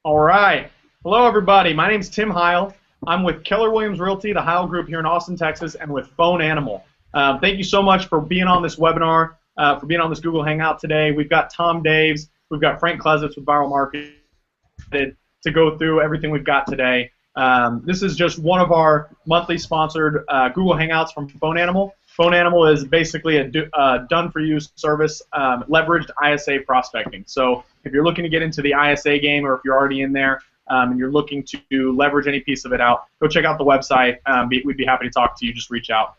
All right. Hello, everybody. My name is Tim Heil. I'm with Keller Williams Realty, the Heil Group here in Austin, Texas, and with Phone Animal. Thank you so much for being on this webinar, for being on this Google Hangout today. We've got Tom Daves, we've got Frank Klesitz with Viral Marketing to go through everything we've got today. This is just one of our monthly sponsored Google Hangouts from Phone Animal. Phone Animal is basically a done-for-you service, leveraged ISA prospecting. So if you're looking to get into the ISA game, or if you're already in there and you're looking to leverage any piece of it out, go check out the website. We'd be happy to talk to you. Just reach out.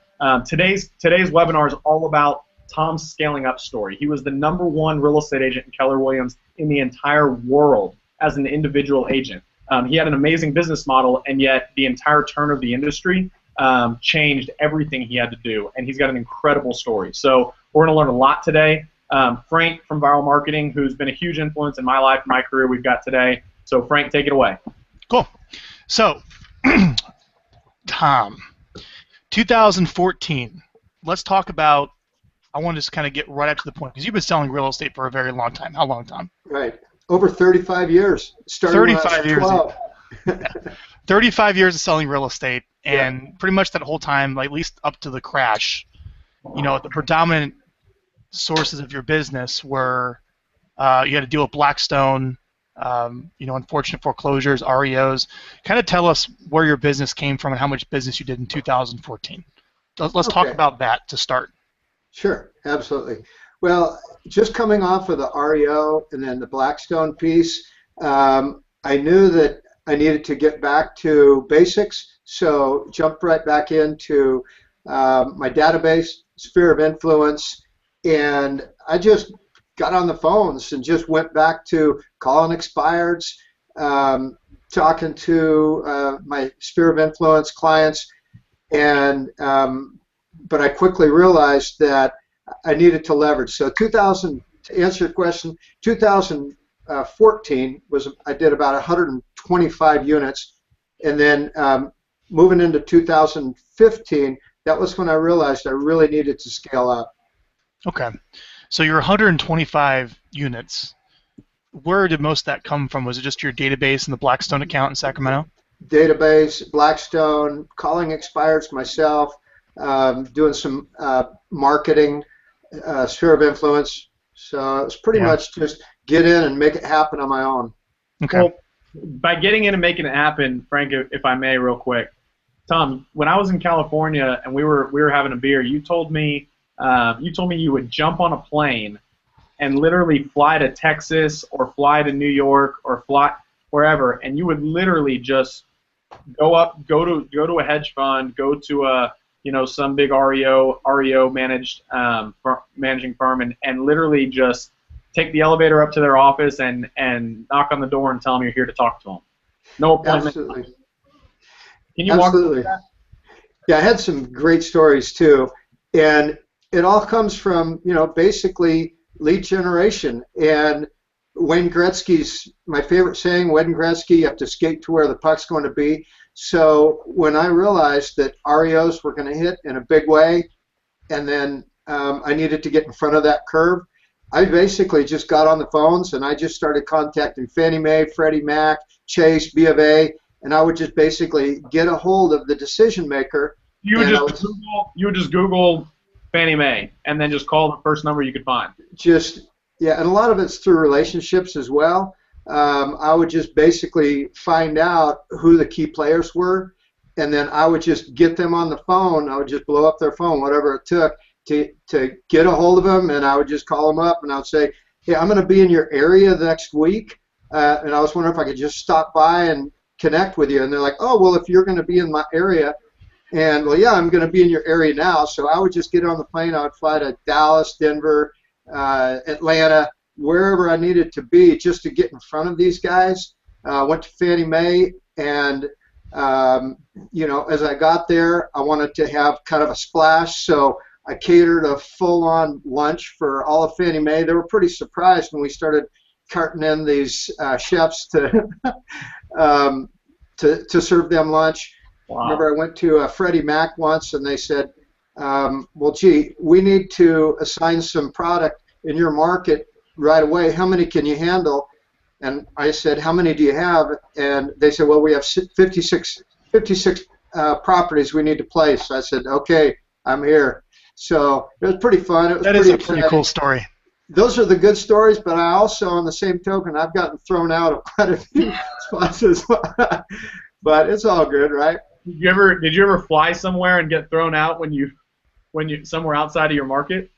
Today's webinar is all about Tom's scaling up story. He was the #1 real estate agent in Keller Williams in the entire world as an individual agent. He had an amazing business model, and yet the entire turn of the industry changed everything he had to do, and he's got an incredible story. So we're going to learn a lot today. Frank from Viral Marketing, who's been a huge influence in my life and my career, we've got today. So Frank, take it away. Cool. So, Tom, 2014. Let's talk about. I want to just kind of get right up to the point because you've been selling real estate for a very long time. How long, Tom? Right. Over 35 years. 35 years. 35 years of selling real estate, and pretty much that whole time, at least up to the crash, the predominant sources of your business were you had to deal with Blackstone, unfortunate foreclosures, REOs. Kind of tell us where your business came from and how much business you did in 2014. Let's talk about that to start. Sure, absolutely. Well, just coming off of the REO and then the Blackstone piece, I knew that I needed to get back to basics, so jumped right back into my database, sphere of influence, and I just got on the phones and just went back to calling expireds, talking to my sphere of influence clients, and but I quickly realized that I needed to leverage. So to answer your question, 2014 was I did about 125 units, and then moving into 2015, that was when I realized I really needed to scale up. Okay, so your 125 units, where did most of that come from? Was it just your database and the Blackstone account in Sacramento? Database, Blackstone, calling expireds myself, doing some marketing, sphere of influence. So it's pretty much just get in and make it happen on my own. Okay. Well, by getting in and making it happen, Frank, if I may, real quick, Tom, when I was in California and we were having a beer, you told me you would jump on a plane and literally fly to Texas or fly to New York or fly wherever, and you would literally just go to a hedge fund, go to a some big REO managing firm, and literally just take the elevator up to their office and knock on the door and tell them you're here to talk to them. No appointment. Absolutely. Can you walk through that? Yeah, I had some great stories too, and it all comes from basically lead generation. And Wayne Gretzky's my favorite saying. Wayne Gretzky, you have to skate to where the puck's going to be. So when I realized that REOs were going to hit in a big way, and then I needed to get in front of that curve, I basically just got on the phones and I just started contacting Fannie Mae, Freddie Mac, Chase, B of A, and I would just basically get a hold of the decision maker. You would just Google Fannie Mae and then just call the first number you could find. And a lot of it's through relationships as well. I would just basically find out who the key players were, and then I would just get them on the phone. I would just blow up their phone, whatever it took, to get a hold of them, and I would just call them up, and I would say, hey, I'm going to be in your area the next week, and I was wondering if I could just stop by and connect with you. And they're like, oh, well, if you're going to be in my area, and, well, yeah, I'm going to be in your area now. So I would just get on the plane. I would fly to Dallas, Denver, Atlanta, wherever I needed to be just to get in front of these guys. Went to Fannie Mae, and as I got there, I wanted to have kind of a splash, so I catered a full-on lunch for all of Fannie Mae. They were pretty surprised when we started carting in these chefs to serve them lunch. Wow. I remember I went to Freddie Mac once, and they said, well, gee, we need to assign some product in your market right away. How many can you handle? And I said, how many do you have? And they said, well, we have 56 properties we need to place. I said, okay, I'm here. So it was pretty fun. It was That is a pretty cool story. Those are the good stories, but I also, on the same token, I've gotten thrown out of quite a few spots as well. But it's all good, right? Did you ever fly somewhere and get thrown out when you somewhere outside of your market?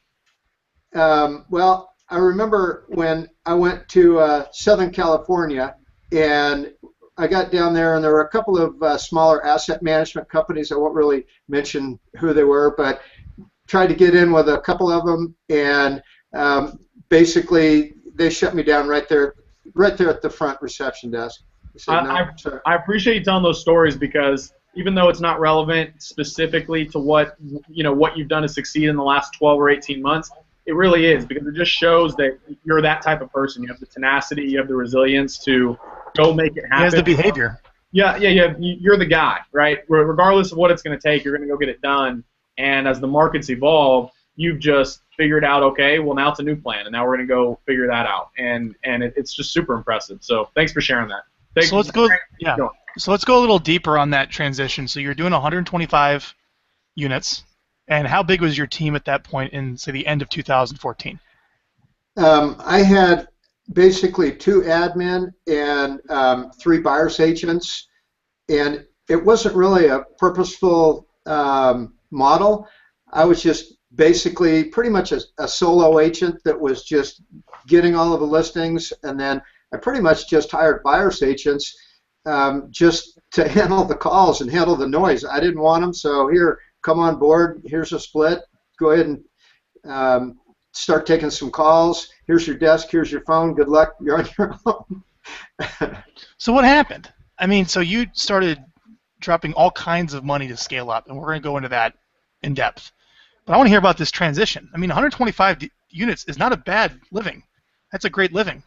Well, I remember when I went to Southern California, and I got down there, and there were a couple of smaller asset management companies. I won't really mention who they were, but tried to get in with a couple of them, and basically they shut me down right there at the front reception desk. Said, no, I appreciate you telling those stories, because even though it's not relevant specifically to what you've done to succeed in the last 12 or 18 months, it really is, because it just shows that you're that type of person. You have the tenacity, you have the resilience to go make it happen. He has the behavior. Yeah, you're the guy, right? Regardless of what it's going to take, you're going to go get it done. And as the markets evolve, you've just figured out, okay, well, now it's a new plan, and now we're going to go figure that out. And it's just super impressive. So thanks for sharing that. So let's go. Yeah. So let's go a little deeper on that transition. So you're doing 125 units, and how big was your team at that point in, say, the end of 2014? I had basically 2 admin and 3 buyer's agents, and it wasn't really a purposeful model. I was just basically pretty much a solo agent that was just getting all of the listings, and then I pretty much just hired buyer's agents just to handle the calls and handle the noise. I didn't want them, so here, come on board. Here's a split. Go ahead and start taking some calls. Here's your desk. Here's your phone. Good luck. You're on your own. So what happened? I mean, so you started dropping all kinds of money to scale up, and we're going to go into that in depth. But I want to hear about this transition. I mean, 125 units is not a bad living. That's a great living.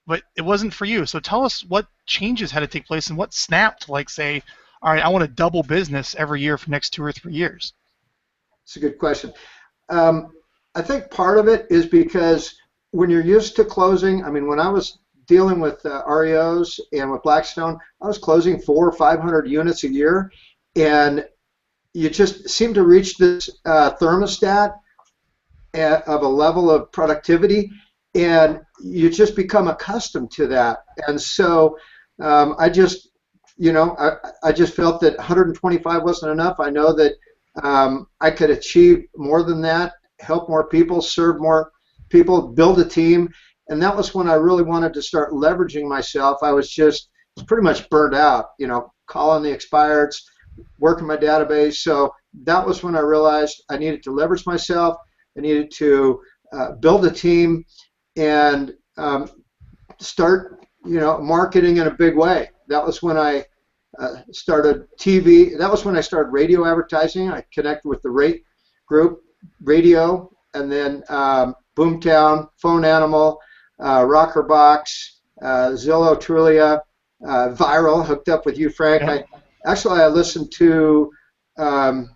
But it wasn't for you. So tell us what changes had to take place and what snapped, like, say, all right, I want to double business every year for the next 2 or 3 years. It's a good question. I think part of it is because when you're used to closing, I mean, when I was dealing with REOs and with Blackstone, I was closing 400 or 500 units a year, and you just seem to reach this thermostat of a level of productivity, and you just become accustomed to that. And so I just felt that 125 wasn't enough. I know that I could achieve more than that, help more people, serve more people, build a team. And that was when I really wanted to start leveraging myself. I was pretty much burned out, calling the expireds, working my database. So that was when I realized I needed to leverage myself. I needed to build a team and start, marketing in a big way. That was when I started TV. That was when I started radio advertising. I connected with the Rate Group, radio, and then Boomtown, Phone Animal, Rocker Box, Zillow, Trulia, Viral, hooked up with you, Frank. I listened to a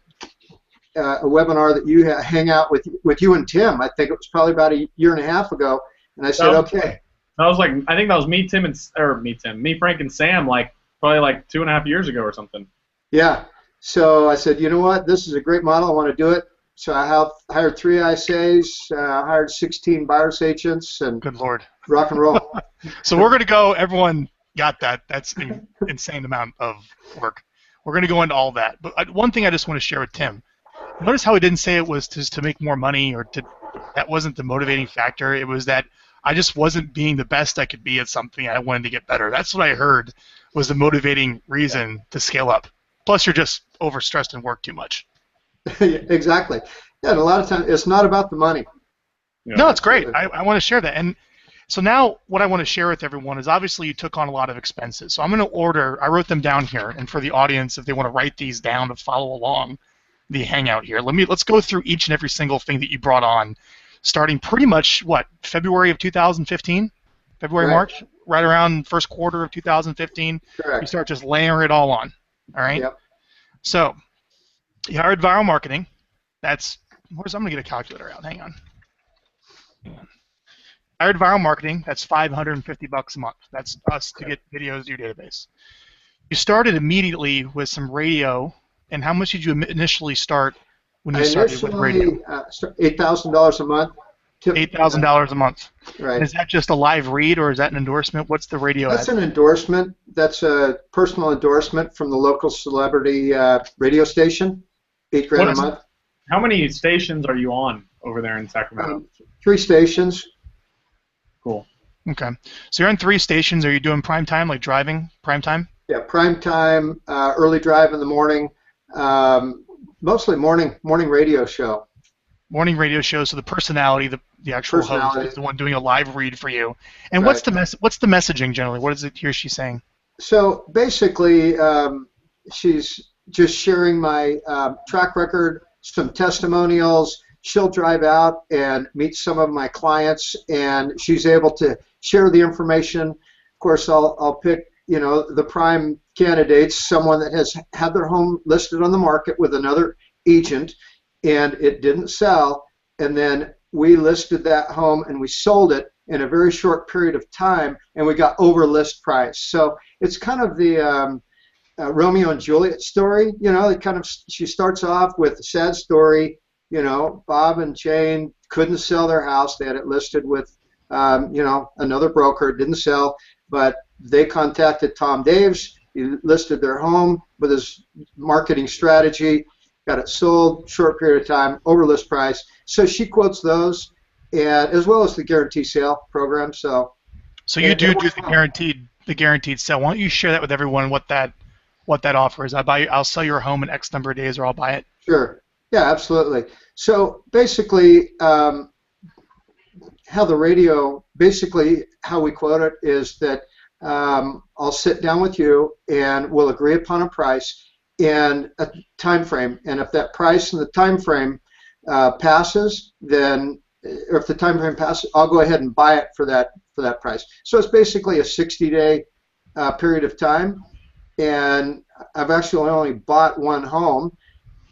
webinar that you hang out with you and Tim. I think it was probably about a year and a half ago, and I said, okay. That was like, I think that was me, Frank, and Sam, probably 2.5 years ago or something. Yeah. So I said, you know what? This is a great model. I want to do it. So I hired 3 ISAs, hired 16 buyer's agents, and good Lord, rock and roll. So we're going to go. Everyone got that. That's an insane amount of work. We're going to go into all that. But one thing I just want to share with Tim. Notice how he didn't say it was just to make more money or that wasn't the motivating factor. It was that I just wasn't being the best I could be at something. I wanted to get better. That's what I heard was the motivating reason to scale up. Plus, you're just overstressed and work too much. Exactly. Yeah, and a lot of times it's not about the money. No, it's great. I want to share that. And so now what I want to share with everyone is obviously you took on a lot of expenses. So I'm going to I wrote them down here, and for the audience, if they want to write these down to follow along the hangout here, let's go through each and every single thing that you brought on, starting pretty much, February of 2015? February, right. March? Right around first quarter of 2015. Correct. You start just layering it all on. All right? Yep. So you hired viral marketing. I'm going to get a calculator out. Hang on. hired viral marketing. That's $550 a month. That's us to get videos to your database. You started immediately with some radio, and how much did you initially start when you started with radio? $8,000 a month. $8,000 a month. Right. And is that just a live read, or is that an endorsement? What's the radio That's ad? an endorsement. That's a personal endorsement from the local celebrity radio station. $8,000 a month. How many stations are you on over there in Sacramento? 3 stations. Cool. Okay. So you're on 3 stations. Are you doing prime time, like driving prime time? Yeah, prime time, early drive in the morning, mostly morning radio show. Morning radio shows. So the personality, the actual host, is the one doing a live read for you. And what's the messaging generally? What is it he or she saying? So basically, she's just sharing my track record, some testimonials. She'll drive out and meet some of my clients, and she's able to share the information. Of course, I'll pick the prime candidates, someone that has had their home listed on the market with another agent, and it didn't sell, and then we listed that home and we sold it in a very short period of time, and we got over list price. So it's kind of the Romeo and Juliet story. She starts off with a sad story. Bob and Jane couldn't sell their house. They had it listed with another broker. It didn't sell, but they contacted Tom Daves. He listed their home with his marketing strategy, got it sold, short period of time, over list price. So she quotes those, and as well as the guarantee sale program. So you do the guaranteed sale. Why don't you share that with everyone? What that offer is? I'll sell your home in X number of days, or I'll buy it. Sure. Yeah, absolutely. So basically, how we quote it is that I'll sit down with you and we'll agree upon a price and a time frame. And if that price and the time frame passes, then if the time frame passes, I'll go ahead and buy it for that price. So it's basically a 60-day period of time. And I've actually only bought one home,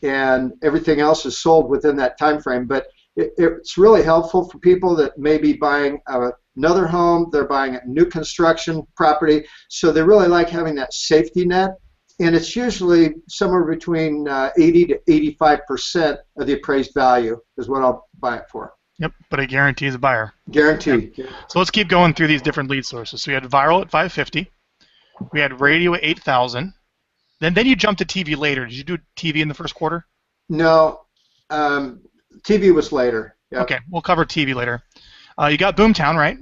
and everything else is sold within that time frame. But it's really helpful for people that may be buying another home, they're buying a new construction property, so they really like having that safety net, and it's usually somewhere between 80 to 85% of the appraised value is what I'll buy it for. Yep, but it guarantees a buyer. Guaranteed. Yep. So let's keep going through these different lead sources. So we had viral at 550, we had radio at 8,000. Then you jumped to TV later. Did you do TV in the first quarter? No, TV was later. Yep. Okay, we'll cover TV later. You got Boomtown, right?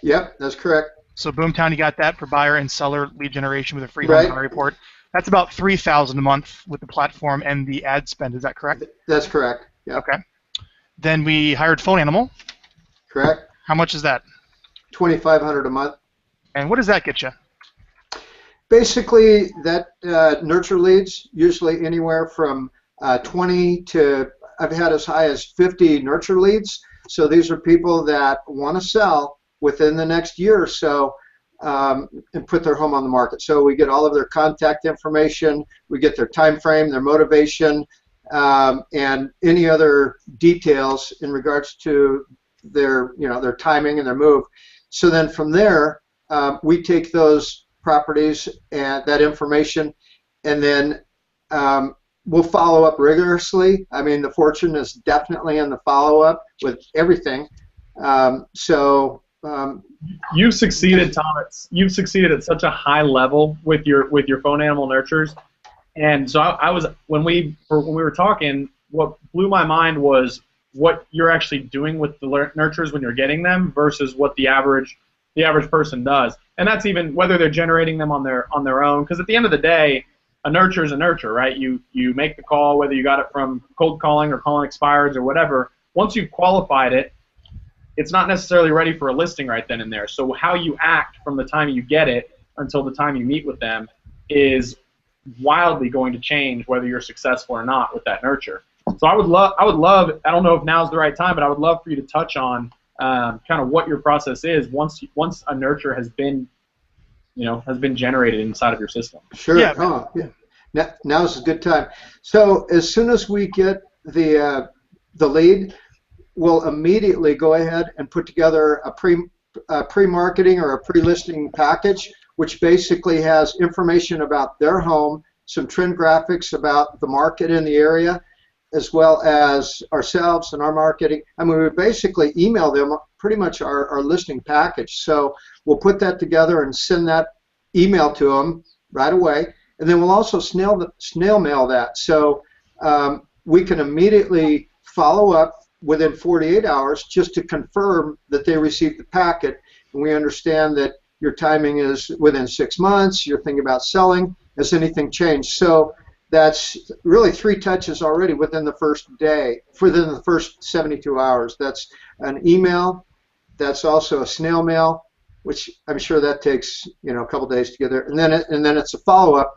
Yep, that's correct. So Boomtown, you got that for buyer and seller lead generation with a free home buyer report. That's about $3,000 a month with the platform and the ad spend. Is that correct? That's correct. Yep. Okay. Then we hired Phone Animal. Correct. How much is that? $2,500 a month. And what does that get you? Basically, that nurture leads, usually anywhere from 20 to, I've had as high as 50 nurture leads. So these are people that want to sell within the next year or so and put their home on the market. So we get all of their contact information, we get their time frame, their motivation, and any other details in regards to their timing and their move. So then from there, we take those properties and that information, and then we'll follow up rigorously. I mean, the fortune is definitely in the follow-up with everything. You've succeeded, Tom. You've succeeded at such a high level with your phone animal nurtures, and so I was when we were talking, what blew my mind was what you're actually doing with the nurtures when you're getting them versus what the average person does, and that's even whether they're generating them on their own. Because at the end of the day, a nurture is a nurture, right? You make the call, whether you got it from cold calling or calling expireds or whatever. Once you've qualified it, it's not necessarily ready for a listing right then and there. So how you act from the time you get it until the time you meet with them is wildly going to change whether you're successful or not with that nurture. So I would love, I don't know if now's the right time, but I would love for you to touch on kind of what your process is once a nurture has been generated inside of your system. Sure. Yeah. Now's a good time. So as soon as we get the lead, will immediately go ahead and put together a pre-marketing or a pre-listing package, which basically has information about their home, some trend graphics about the market in the area, as well as ourselves and our marketing. I mean, we basically email them pretty much our listing package. So we'll put that together and send that email to them right away. And then we'll also snail mail that. So we can immediately follow up within 48 hours just to confirm that they received the packet. And we understand that your timing is within 6 months, you're thinking about selling. Has anything changed? So that's really 3 touches already within the first day, within the first 72 hours. That's an email, that's also a snail mail, which I'm sure that takes a couple days to get there, and then it's a follow-up.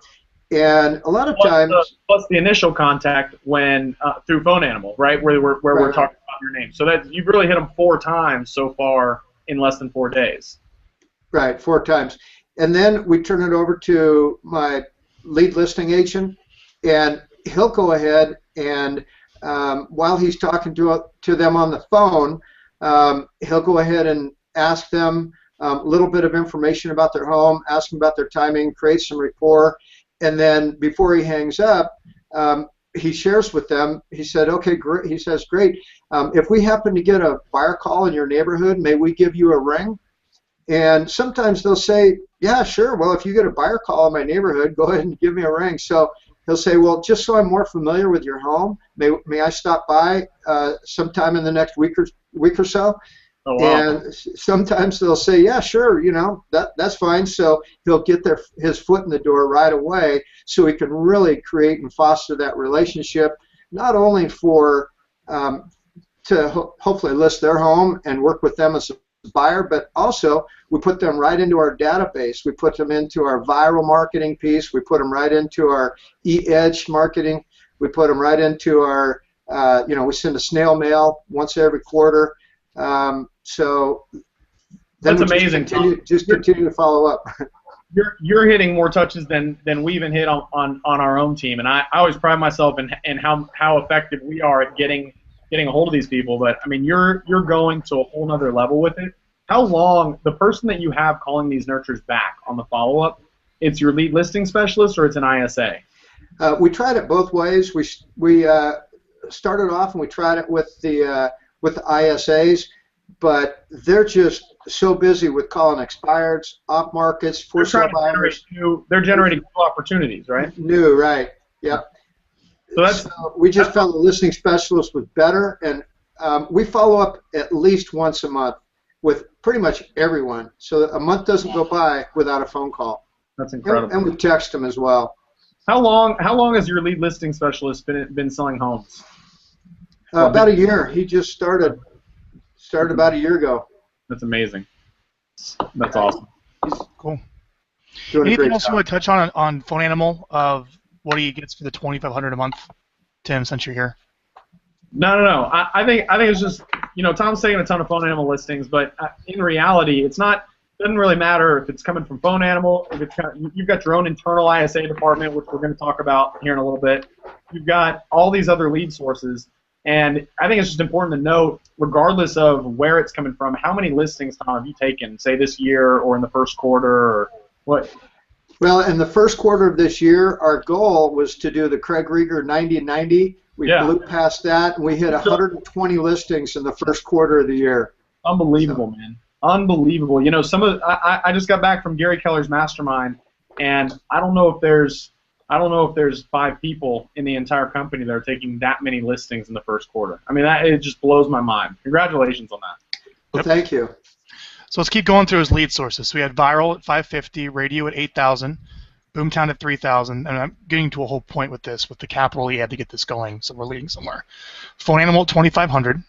And a lot of times, plus the initial contact when through Phone Animal, right, where we're talking about your name. So that you've really hit them 4 times so far in less than 4 days. Right, 4 times, and then we turn it over to my lead listing agent, and he'll go ahead and while he's talking to them on the phone, he'll go ahead and ask them a little bit of information about their home, ask them about their timing, create some rapport. And then before he hangs up, he shares with them. He said, "Okay, great." He says, "Great. If we happen to get a buyer call in your neighborhood, may we give you a ring?" And sometimes they'll say, "Yeah, sure. Well, if you get a buyer call in my neighborhood, go ahead and give me a ring." So he'll say, "Well, just so I'm more familiar with your home, may I stop by sometime in the next week or so?" Oh, wow. And sometimes they'll say, "Yeah, sure, that's fine." So he'll get his foot in the door right away, so he can really create and foster that relationship, not only for to hopefully list their home and work with them as a buyer, but also we put them right into our database. We put them into our viral marketing piece. We put them right into our e-edge marketing. We put them right into our, we send a snail mail once every quarter. So then that's amazing. Just continue to follow up. You're hitting more touches than we even hit on our own team, and I always pride myself in how effective we are at getting a hold of these people. But I mean, you're going to a whole nother level with it. How long the person that you have calling these nurtures back on the follow up? It's your lead listing specialist or it's an ISA? We tried it both ways. We started off and we tried it with the ISAs, but they're just so busy with calling expireds, off markets, for sale buyers. They're generating new opportunities, right? New, right? Yep. So we just felt the listing specialist was better, and we follow up at least once a month with pretty much everyone. So a month doesn't go by without a phone call. That's incredible. And we text them as well. How long has your lead listing specialist been selling homes? About a year. He just started about a year ago. That's amazing. That's awesome. Cool. Doing Anything else job. you want to touch on Phone Animal of what he gets for the $2,500 a month, Tim, since you're here? No. I think it's just, Tom's taking a ton of Phone Animal listings, but in reality, it doesn't really matter if it's coming from Phone Animal. If you've got your own internal ISA department, which we're going to talk about here in a little bit. You've got all these other lead sources. And I think it's just important to note, regardless of where it's coming from, how many listings, Tom, have you taken, say, this year or in the first quarter or what? Well, in the first quarter of this year, our goal was to do the Craig Rieger 90-90. We blew past that, and we hit 120 listings in the first quarter of the year. Unbelievable, man. Unbelievable. I just got back from Gary Keller's mastermind, and I don't know if there's 5 people in the entire company that are taking that many listings in the first quarter. I mean, it just blows my mind. Congratulations on that. Well, thank you. So let's keep going through his lead sources. So we had viral at 550, radio at 8,000, Boomtown at 3,000, and I'm getting to a whole point with this, with the capital he had to get this going, so we're leading somewhere. Phone Animal at 2,500,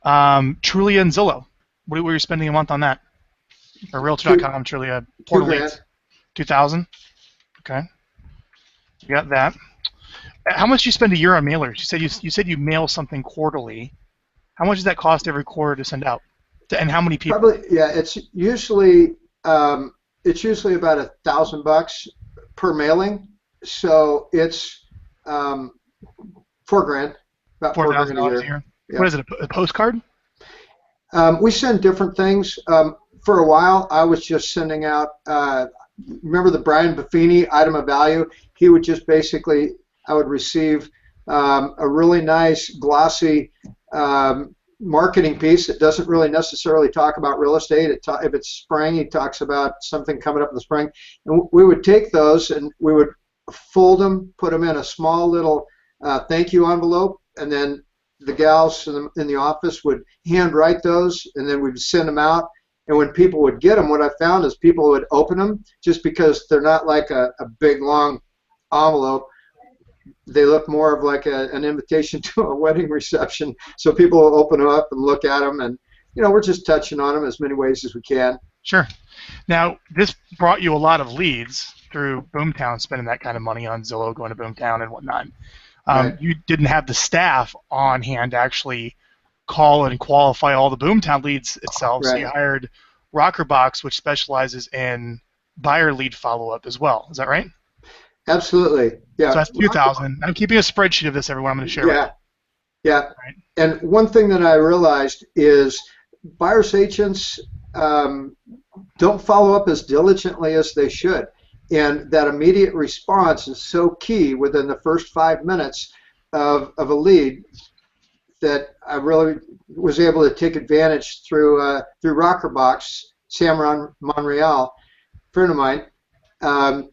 Trulia and Zillow. What were you spending a month on that? Or Realtor.com, Trulia, Portal Leads, 2,000. Okay. You got that. How much do you spend a year on mailers? You said you mail something quarterly. How much does that cost every quarter to send out? And how many people? Probably, yeah. It's usually about $1,000 per mailing. So it's $4,000, about $4,000 a year. What is it, a postcard? We send different things. For a while, I was just sending out, remember the Brian Buffini item of value? He would just basically, I would receive a really nice, glossy marketing piece that doesn't really necessarily talk about real estate. If it's spring, he talks about something coming up in the spring. And we would take those and we would fold them, put them in a small little thank you envelope, and then the gals in the office would handwrite those, and then we'd send them out. And when people would get them, what I found is people would open them just because they're not like a big, long envelope. They look more of like an invitation to a wedding reception. So people will open them up and look at them, and we're just touching on them as many ways as we can. Sure. Now, this brought you a lot of leads through Boomtown, spending that kind of money on Zillow, going to Boomtown and whatnot. Right. You didn't have the staff on hand to actually call and qualify all the Boomtown leads itself, Right. so you hired Rockerbox, which specializes in buyer lead follow-up as well. Is that right? Absolutely. Yeah. So that's 2,000. I'm keeping a spreadsheet of this, everyone. I'm going to share Yeah. with Yeah. Right. And one thing that I realized is buyer's agents don't follow up as diligently as they should. And that immediate response is so key within the first 5 minutes of a lead that I really was able to take advantage through Rockerbox, Sam Monreal, a friend of mine,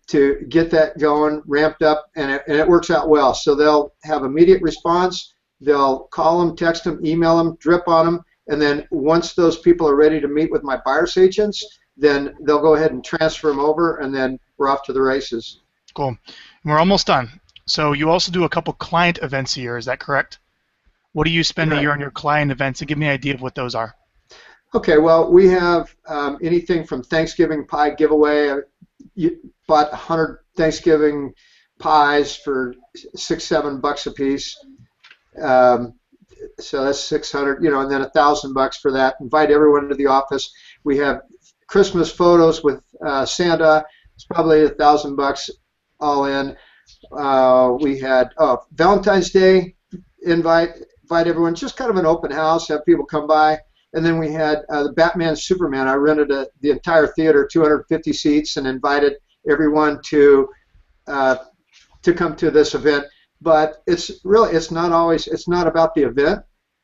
to get that going, ramped up, and it works out well. So they'll have immediate response. They'll call them, text them, email them, drip on them, and then once those people are ready to meet with my buyer's agents, then they'll go ahead and transfer them over, and then we're off to the races. Cool. And we're almost done. So you also do a couple client events a year, is that correct? What do you spend a year on your client events? And give me an idea of what those are. Okay, well, we have anything from Thanksgiving pie giveaway. You bought 100 Thanksgiving pies for $6-7 a piece. So that's 600, and then $1,000 for that. Invite everyone to the office. We have Christmas photos with Santa. It's probably $1,000 all in. We had Valentine's Day invite everyone, just kind of an open house, have people come by. And then we had the Batman Superman. I rented the entire theater, 250 seats, and invited everyone to come to this event. But it's not about the event.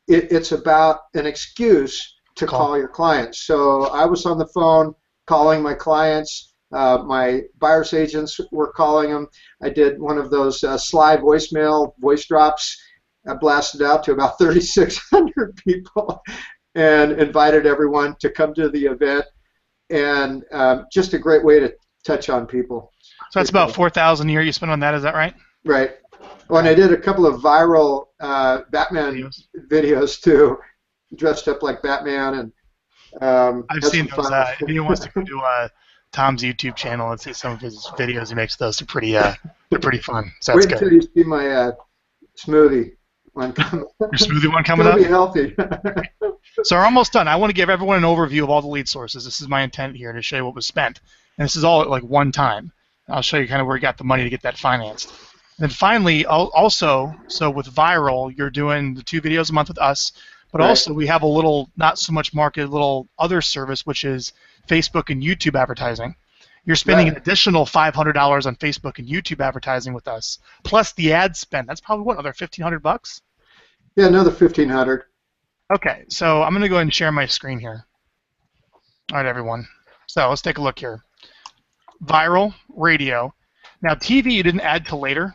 It's about an excuse to call your clients. So I was on the phone calling my clients. My buyer's agents were calling them. I did one of those sly voicemail voice drops. I blasted out to about 3,600 people and invited everyone to come to the event. And just a great way to touch on people. So that's about $4,000 a year you spend on that, is that right? Right. Oh, and I did a couple of viral Batman videos too, dressed up like Batman, and I've seen those. If anyone wants to go to Tom's YouTube channel and see some of his videos he makes, those are pretty fun. So that's wait good. until you see my smoothie one coming. Your smoothie one coming up? It'll be healthy. So we're almost done. I want to give everyone an overview of all the lead sources. This is my intent here, to show you what was spent. And this is all at like one time. I'll show you kind of where you got the money to get that financed. And then finally, also, so with Viral, you're doing the 2 videos a month with us, but Right. also we have a little, not so much marketed, little other service, which is Facebook and YouTube advertising. You're spending Right. an additional $500 on Facebook and YouTube advertising with us, plus the ad spend. That's probably, what, another $1,500? Yeah, another 1,500. Okay, so I'm going to go ahead and share my screen here. All right, everyone. So let's take a look here. Viral, radio. Now, TV you didn't add till later.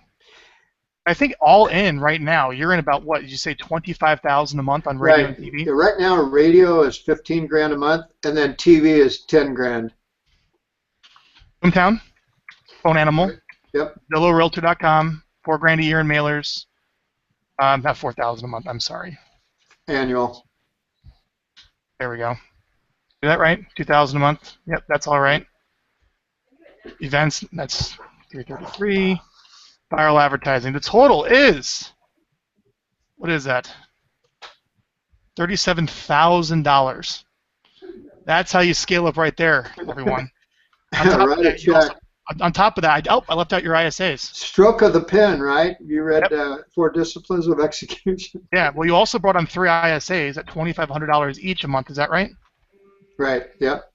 I think all in right now, you're in about, what, did you say $25,000 a month on radio Right. and TV? Yeah, right now, radio is 15 grand a month, and then TV is 10 grand. Hometown, Phone Animal, Yep. ZillowRealtor.com, $4,000 a year in mailers. Not $4,000 a month. I'm sorry. Annual. There we go. Is that right? $2,000 a month. Yep, that's all right. Events. That's $333. Viral advertising. The total is, what is that? $37,000. That's how you scale up right there, everyone. On top of Write a that, you also, check. On top of that, I left out your ISAs. Stroke of the pen, right? You read Four Disciplines of Execution. Yeah, well, you also brought on 3 ISAs at $2,500 each a month. Is that right? Right, yep.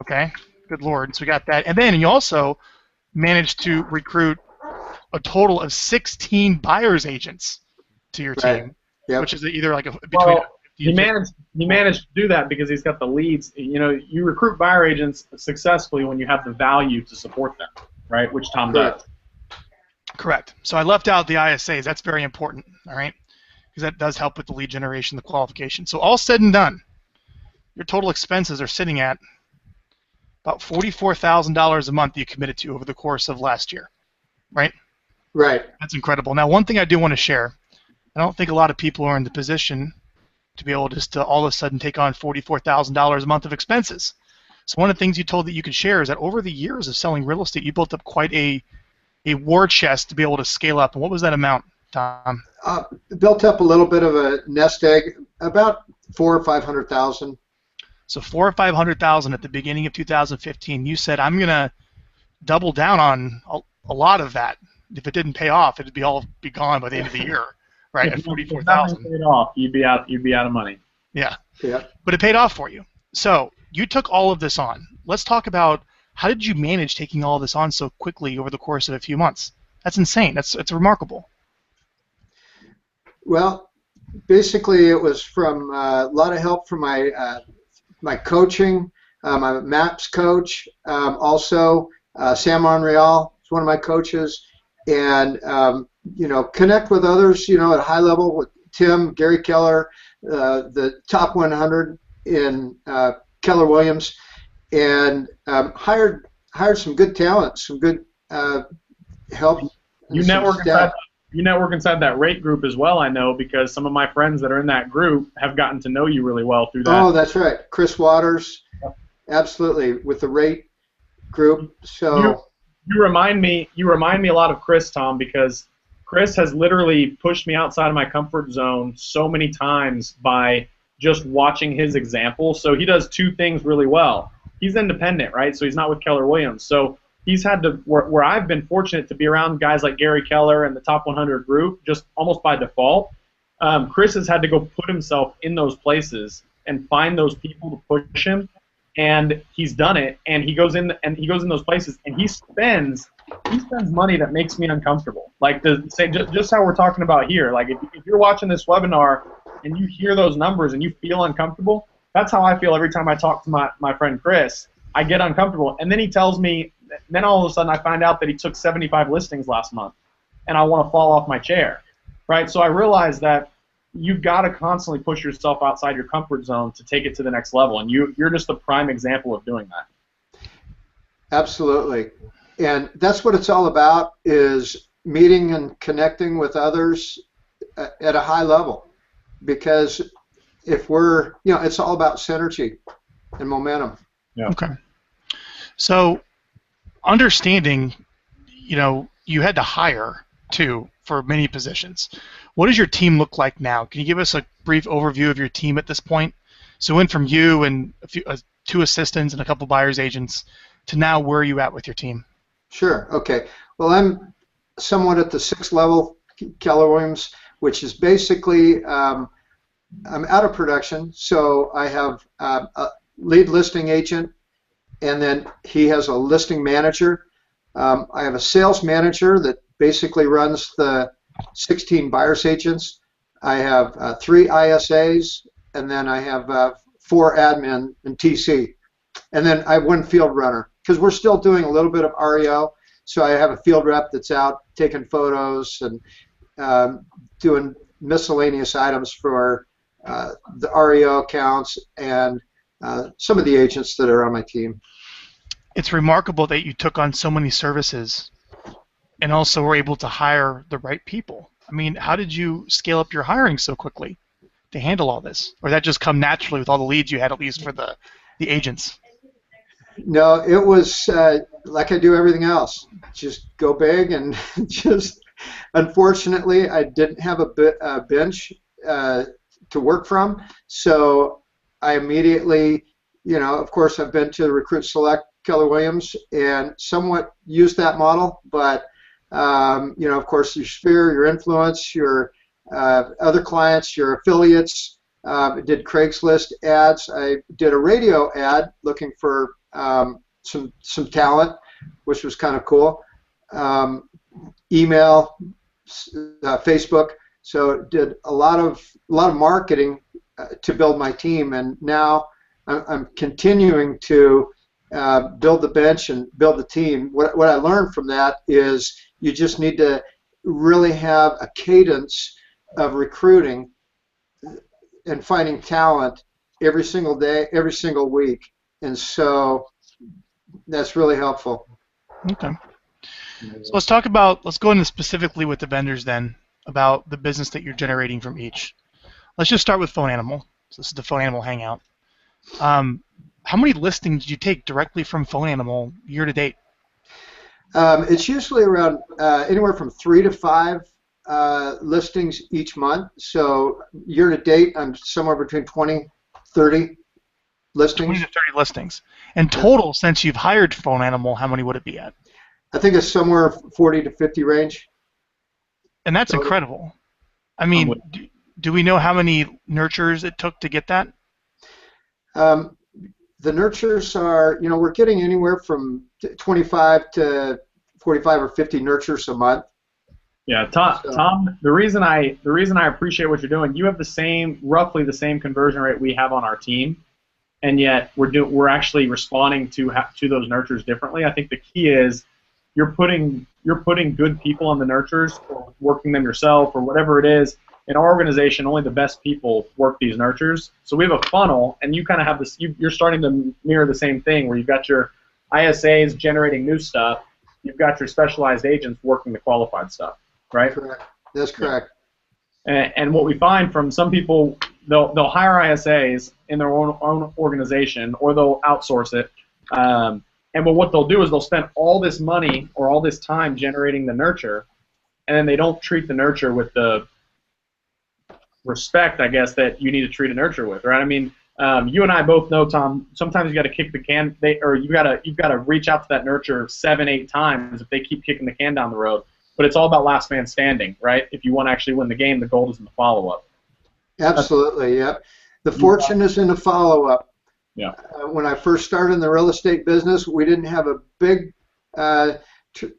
Okay, good Lord. So we got that. And then you also managed to recruit a total of 16 buyer's agents to your team, yep. which is either like he managed to do that because he's got the leads. You know, you recruit buyer agents successfully when you have the value to support them, right? Which Tom does. Correct. So I left out the ISAs. That's very important, all right? Because that does help with the lead generation, the qualification. So all said and done, your total expenses are sitting at about $44,000 a month you committed to over the course of last year, right? Right. That's incredible. Now, one thing I do want to share, I don't think a lot of people are in the position to be able just to all of a sudden take on $44,000 a month of expenses. So one of the things you told that you could share is that over the years of selling real estate, you built up quite a war chest to be able to scale up. And what was that amount, Tom? Built up a little bit of a nest egg, about $400,000 or $500,000. So $400,000 or $500,000 at the beginning of 2015. You said, I'm going to double down on a lot of that. If it didn't pay off, it'd be gone by the end of the year. Right, at $44,000. Paid off, you'd be out of money. Yeah. Yeah. But it paid off for you. So you took all of this on. Let's talk about how did you manage taking all of this on so quickly over the course of a few months? That's insane. It's remarkable. Well, basically it was from a lot of help from my coaching, my MAPS coach, also Sam Monreal is one of my coaches, and connect with others, at a high level with Tim, Gary Keller, the top 100 in Keller Williams, and hired some good talent, some good help. You network inside that rate group as well, I know, because some of my friends that are in that group have gotten to know you really well through that. Oh, that's right. Chris Waters, absolutely, with the rate group. So you remind me a lot of Chris, Tom, because Chris has literally pushed me outside of my comfort zone so many times by just watching his example. So he does two things really well. He's independent, right? So he's not with Keller Williams. So he's had to, where I've been fortunate to be around guys like Gary Keller and the top 100 group, just almost by default. Chris has had to go put himself in those places and find those people to push him, and he's done it. And he goes in those places, and he spends money that makes me uncomfortable. Like to say, just how we're talking about here. Like if you're watching this webinar and you hear those numbers and you feel uncomfortable, that's how I feel every time I talk to my friend Chris. I get uncomfortable, and then he tells me. Then all of a sudden I find out that he took 75 listings last month, and I want to fall off my chair, right? So I realize that you've got to constantly push yourself outside your comfort zone to take it to the next level, and you're just the prime example of doing that. Absolutely, and that's what it's all about, is meeting and connecting with others at a high level, because if we're, it's all about synergy and momentum. Yeah. Okay. So understanding, you had to hire too for many positions. What does your team look like now? Can you give us a brief overview of your team at this point? So went from you and two assistants and a couple buyers agents to now where are you at with your team? Sure. Okay. Well, I'm somewhat at the 6th level Keller Williams, which is basically I'm out of production, so I have a lead listing agent, and then he has a listing manager. I have a sales manager that basically runs the 16 buyers agents. I have 3 ISAs, and then I have 4 admin and TC. And then I have 1 field runner, because we're still doing a little bit of REO. So I have a field rep that's out taking photos and doing miscellaneous items for the REO accounts and some of the agents that are on my team. It's remarkable that you took on so many services and also were able to hire the right people. I mean, how did you scale up your hiring so quickly to handle all this? Or did that just come naturally with all the leads you had, at least for the agents? No, it was like I do everything else. Just go big, and just unfortunately I didn't have a bench to work from, so I immediately, of course I've been to the Recruit Select Keller Williams and somewhat used that model, but of course, your sphere, your influence, your other clients, your affiliates. Did Craigslist ads. I did a radio ad looking for some talent, which was kind of cool. Email, Facebook. So did a lot of marketing to build my team, and now I'm continuing to build the bench and build the team. What I learned from that is you just need to really have a cadence of recruiting and finding talent every single day, every single week, and so that's really helpful. Okay. So let's go into specifically with the vendors then, about the business that you're generating from each. Let's just start with Phone Animal. So this is the Phone Animal Hangout. How many listings did you take directly from Phone Animal year to date? It's usually around anywhere from 3 to 5 listings each month. So year to date, I'm somewhere between 20, 30 listings. 20 to 30 listings. And total, since you've hired Phone Animal, how many would it be at? I think it's somewhere 40 to 50 range. And that's incredible. I mean, do we know how many nurtures it took to get that? The nurtures are, we're getting anywhere from 25 to 45 or 50 nurtures a month. Yeah, Tom. The reason I appreciate what you're doing, you have roughly the same conversion rate we have on our team, and yet we're actually responding to those nurtures differently. I think the key is you're putting good people on the nurtures, or working them yourself, or whatever it is. In our organization, only the best people work these nurtures. So we have a funnel, and you kind of have this. You're starting to mirror the same thing, where you've got your ISAs generating new stuff. You've got your specialized agents working the qualified stuff, right? Correct. That's correct. And what we find from some people, they'll hire ISAs in their own organization, or they'll outsource it. And what they'll do is they'll spend all this money or all this time generating the nurture, and then they don't treat the nurture with the respect, I guess, that you need to treat a nurture with, right? I mean, you and I both know, Tom, sometimes you got to kick the can, you've got to reach out to that nurture 7, 8 times if they keep kicking the can down the road. But it's all about last man standing, right? If you want to actually win the game, the gold is in the follow-up. Absolutely, yep. The fortune is in the follow-up. Yeah. When I first started in the real estate business, we didn't have a big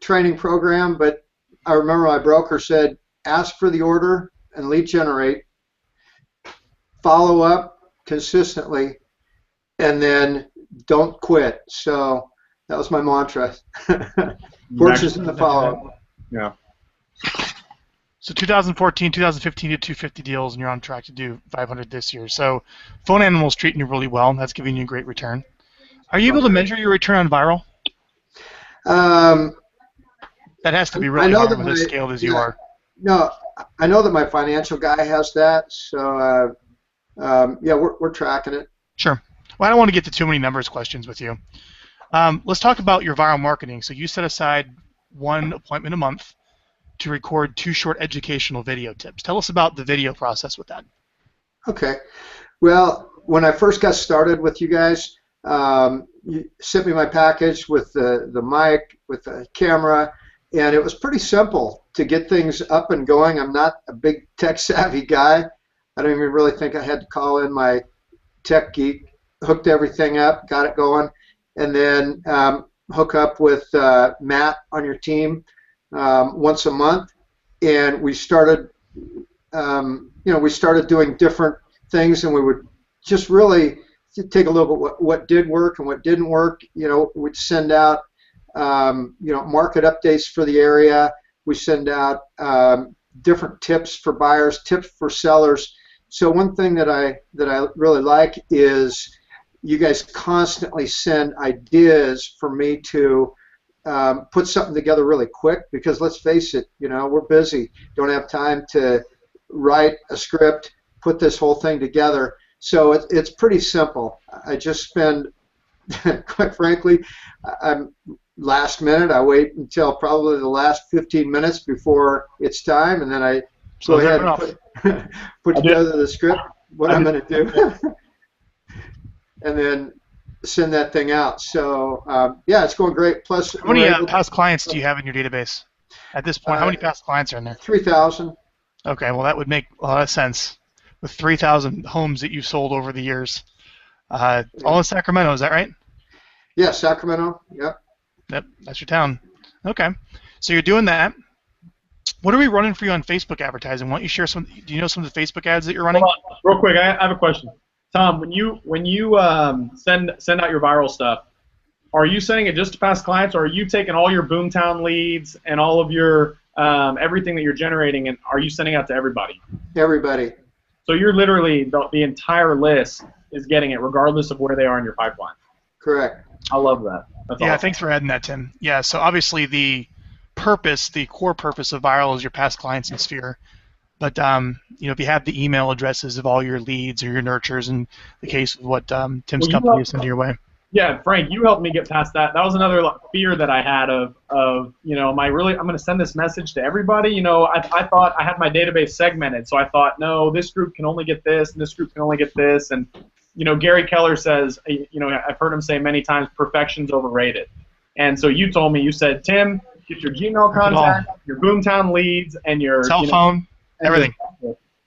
training program, but I remember my broker said, ask for the order and lead generate, follow up consistently, and then don't quit. So that was my mantra. Fortune's in the follow-up. Yeah. So 2014, 2015 did 250 deals, and you're on track to do 500 this year. So Phone Animal's treating you really well. That's giving you a great return. Are you able to measure your return on viral? That has to be really hard with as scaled as you are. No, I know that my financial guy has that. So yeah, we're tracking it. Sure. Well, I don't want to get to too many numbers questions with you. Let's talk about your viral marketing. So you set aside 1 appointment a month to record 2 short educational video tips. Tell us about the video process with that. Okay. Well, when I first got started with you guys, you sent me my package with the mic, with the camera, and it was pretty simple to get things up and going. I'm not a big tech-savvy guy. I don't even really think I had to call in my tech geek, hooked everything up, got it going, and then hook up with Matt on your team once a month, and we started, we started doing different things, and we would just really take a look at what did work and what didn't work. We'd send out, market updates for the area. We send out different tips for buyers, tips for sellers. So one thing that I really like is you guys constantly send ideas for me to put something together really quick, because let's face it, we're busy, don't have time to write a script, put this whole thing together. So it's pretty simple. I just spend, quite frankly, I'm last minute. I wait until probably the last 15 minutes before it's time, and then I go ahead and put together the script, what I'm going to do, and then send that thing out. So yeah, it's going great. Plus, How many past clients do you have in your database at this point? How many past clients are in there? 3,000. Okay, well that would make a lot of sense with 3,000 homes that you've sold over the years. All in Sacramento, is that right? Yeah, Sacramento. Yep. Yep, that's your town. Okay, so you're doing that. What are we running for you on Facebook advertising? Why don't you share some? Do you know some of the Facebook ads that you're running? Hold on, real quick, I have a question. Tom, when you send out your viral stuff, are you sending it just to past clients, or are you taking all your Boomtown leads and all of your everything that you're generating, and are you sending out to everybody? Everybody. So you're literally the entire list is getting it, regardless of where they are in your pipeline. Correct. I love that. That's Yeah, awesome. thanks for adding that, Tim. Yeah, so obviously the core purpose of viral is your past clients and sphere. But if you have the email addresses of all your leads or your nurtures, in the case of what Tim's company is sending your way. Yeah, Frank, you helped me get past that. That was another fear that I had of I'm going to send this message to everybody. I thought I had my database segmented, so I thought, no, this group can only get this, and this group can only get this. And, Gary Keller says, I've heard him say many times, perfection's overrated. And so you told me, you said, Tim, get your Gmail contact, your Boomtown leads, and your cell phone, everything.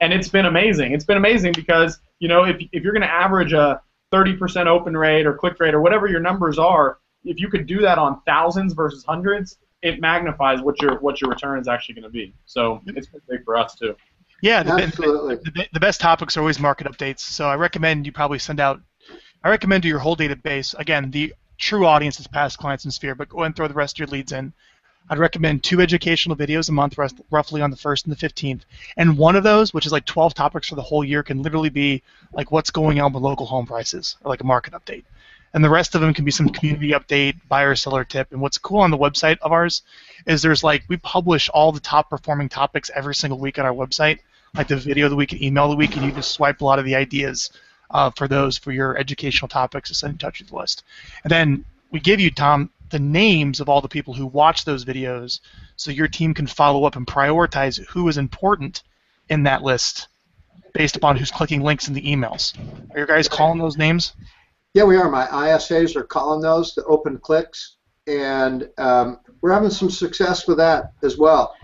And it's been amazing. It's been amazing because, if you're going to average a 30% open rate or click rate or whatever your numbers are, if you could do that on thousands versus hundreds, it magnifies what your return is actually going to be. So it's been big for us too. Yeah, Absolutely. The best topics are always market updates. So I recommend you probably send out. I recommend to your whole database. Again, the true audience is past clients and sphere, but go ahead and throw the rest of your leads in. I'd recommend 2 educational videos a month, roughly on the 1st and the 15th. And one of those, which is like 12 topics for the whole year, can literally be like what's going on with local home prices, or like a market update. And the rest of them can be some community update, buyer seller tip. And what's cool on the website of ours is we publish all the top performing topics every single week on our website, like the video of the week and email of the week, and you just swipe a lot of the ideas for your educational topics to send in touch with the list. And then we give you, Tom, the names of all the people who watch those videos so your team can follow up and prioritize who is important in that list based upon who's clicking links in the emails. Are you guys calling those names? Yeah, we are. My ISAs are calling those the open clicks, and we're having some success with that as well.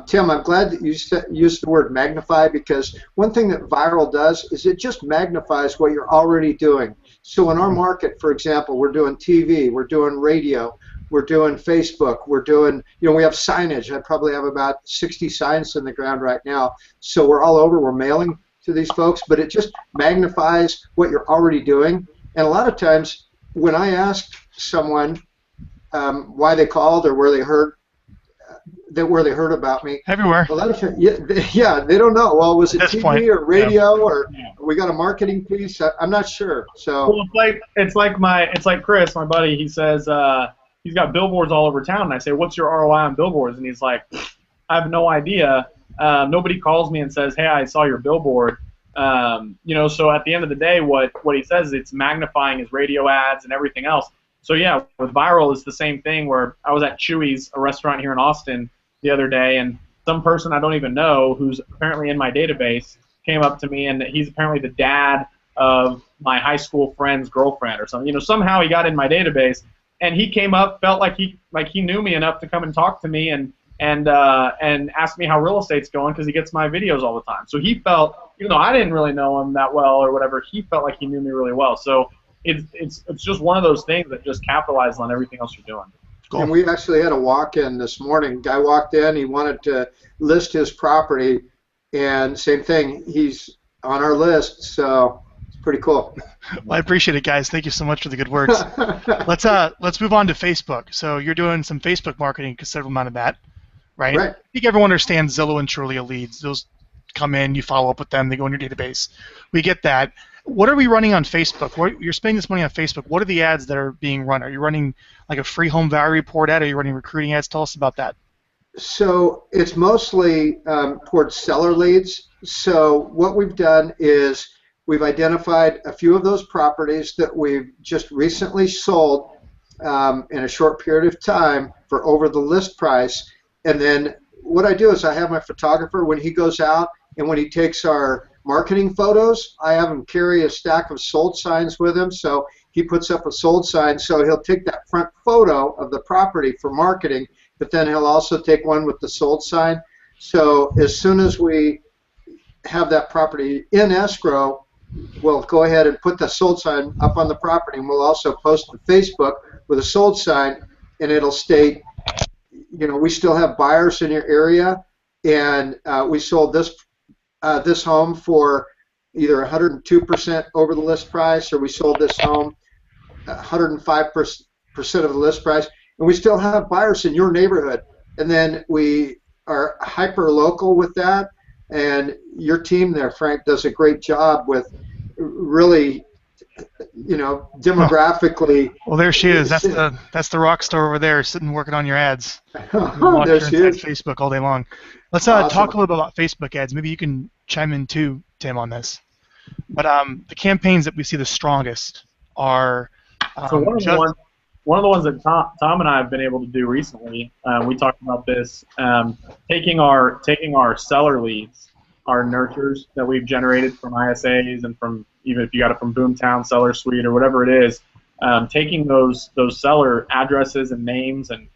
Tim, I'm glad that you used the word magnify, because one thing that viral does is it just magnifies what you're already doing. So in our market, for example, we're doing TV, we're doing radio, we're doing Facebook, we're doing, we have signage. I probably have about 60 signs in the ground right now. So we're all over, we're mailing to these folks, but it just magnifies what you're already doing. And a lot of times when I ask someone why they called or where they heard about me. Everywhere. A lot of times, yeah, they don't know. Well, was it TV or radio or we got a marketing piece? I'm not sure. So. Well, it's like Chris, my buddy. He says he's got billboards all over town, and I say, "What's your ROI on billboards?" And he's like, "I have no idea. Nobody calls me and says, hey, I saw your billboard." So at the end of the day, what he says is it's magnifying his radio ads and everything else. So yeah, with viral, it's the same thing. Where I was at Chewy's, a restaurant here in Austin, the other day, and some person I don't even know who's apparently in my database came up to me, and he's apparently the dad of my high school friend's girlfriend or something. Somehow he got in my database, and he came up, felt like he knew me enough to come and talk to me and ask me how real estate's going, because he gets my videos all the time. So he felt, even though I didn't really know him that well or whatever, he felt like he knew me really well. So it's just one of those things that just capitalizes on everything else you're doing. Cool. And we actually had a walk-in this morning. Guy walked in, he wanted to list his property, and same thing, he's on our list, so it's pretty cool. Well, I appreciate it, guys. Thank you so much for the good words. Let's move on to Facebook. So you're doing some Facebook marketing, considerable amount of that, right? I think everyone understands Zillow and Trulia leads. Those come in, you follow up with them, they go in your database. We get that. What are we running on Facebook? You're spending this money on Facebook. What are the ads that are being run? Are you running like a free home value report ad? Are you running recruiting ads? Tell us about that. So it's mostly towards seller leads. So what we've done is we've identified a few of those properties that we've just recently sold in a short period of time for over the list price. And then what I do is I have my photographer, when he goes out and when he takes our marketing photos, I have him carry a stack of sold signs with him, so he puts up a sold sign. So he'll take that front photo of the property for marketing, but then he'll also take one with the sold sign. So as soon as we have that property in escrow, we'll go ahead and put the sold sign up on the property, and we'll also post to Facebook with a sold sign, and it'll state, we still have buyers in your area, and we sold this home for either 102% over the list price, or we sold this home 105% of the list price, and we still have buyers in your neighborhood. And then we are hyper local with that, and your team there, Frank, does a great job with really, demographically. Well, there she is. That's the rock star over there, sitting working on your ads. There she is. Facebook all day long. Let's Awesome. talk a little bit about Facebook ads. Maybe you can chime in too, Tim, on this. But the campaigns that we see the strongest are. So one of the ones that Tom and I have been able to do recently, we talked about this, taking our seller leads, our nurtures that we've generated from ISAs and from, even if you got it from Boomtown, Seller Suite, or whatever it is, taking those seller addresses and names and